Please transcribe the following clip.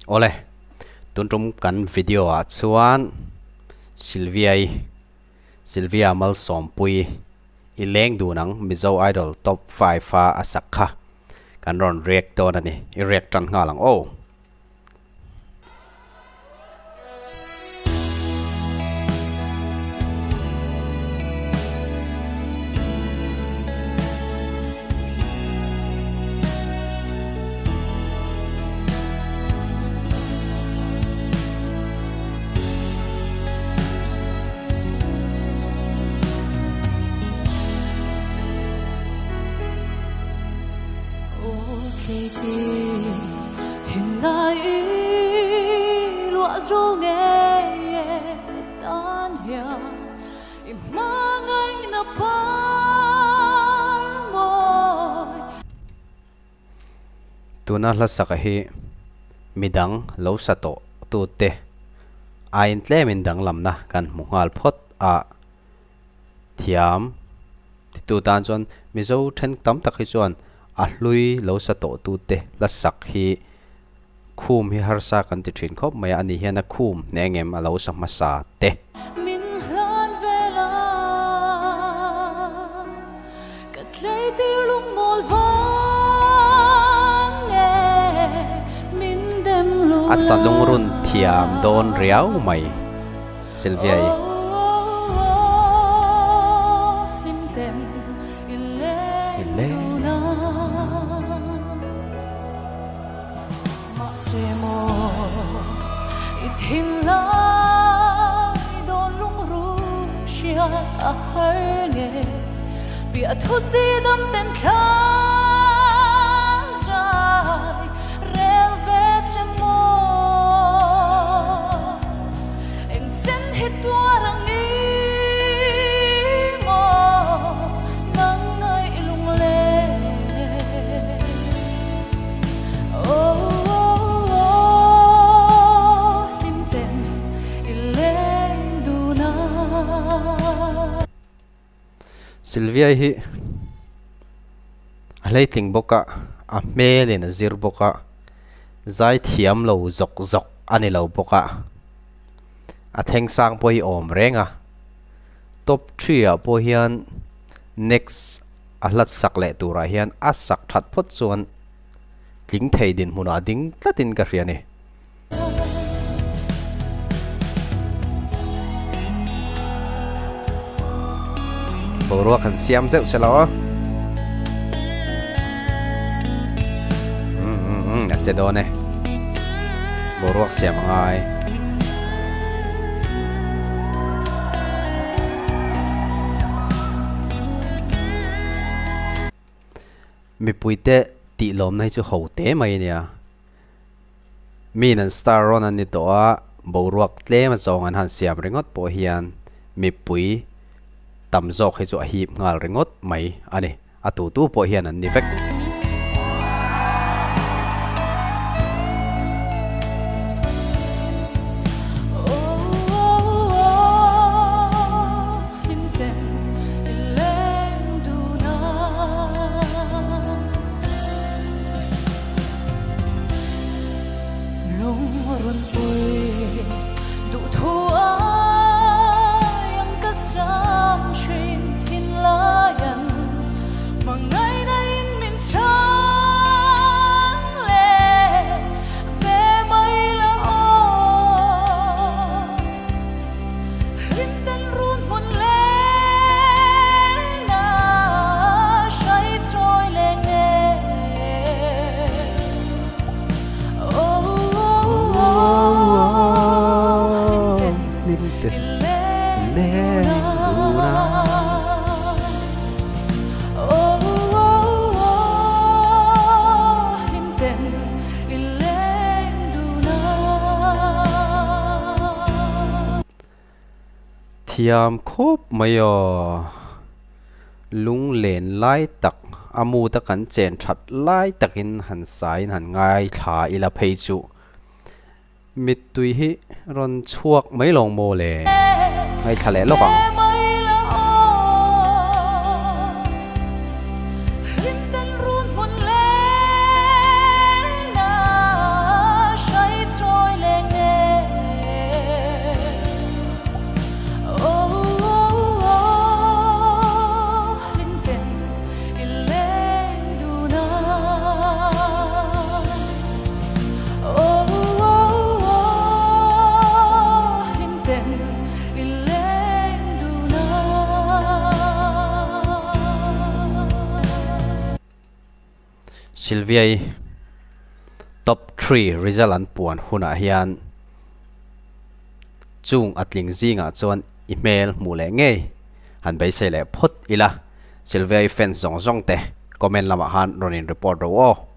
ole tuntum kan video a chuan Sylvia mal sompui ileng dunang mizo idol top 5 fa asakha kan ron react to na ni I react tan nga lang oh thiên lai lụa ru nghe tan hiền mang anh na par môi tuna la sakahi midang lo sato tu te ain tle mindang lamna kan mungal phot a thiam tu tan chon mizo then tam tak hi chuan a hlui lo sa to tu te la sak hi khum hi har sa kan ti thin khop mai ani hian a khum ne ngem a lo sa ma sa te min hlan vela kat lei tir lung mol vang nghe min dem lu a salung run thiam don riau mai Sylvia thiên lai đón lung ru xia a har nghe bị thút đi đâm tên khá dài reo về trên môi anh chân hết tua răng ý mò nắng ngày lung lê Sylvia hi alei tling boka a me le na zir boka zai thiam lo zok zok ani lo boka a theng sang poi om renga top 3 a po hian next a lat sak le tura hian a sak that phot chuan tling thei din huna ding tlatin ka riani bộ kan siam deuh se lo a che do ne bộ siam ngai mi puite ti lom nai chu ho te mai nia mi nan star ron an ni to a bộ tle ma chong an han siam ringot po hian mi pui tam zok he chu a hip ngal ringot mai ani atu tu po hian an ni vek thiam khop mai lung len lai tak amu ta kan chen that lai takin han sai han ngai tha ila phei chu mit tui hi ron chuak mai long mo le ngai thale lo bang Sylvia top 3 result an puan huna hian chung atling zinga chuan email mu le nge han bei se le phot ila Sylvia fans zong zong te comment lama han ronin report ro o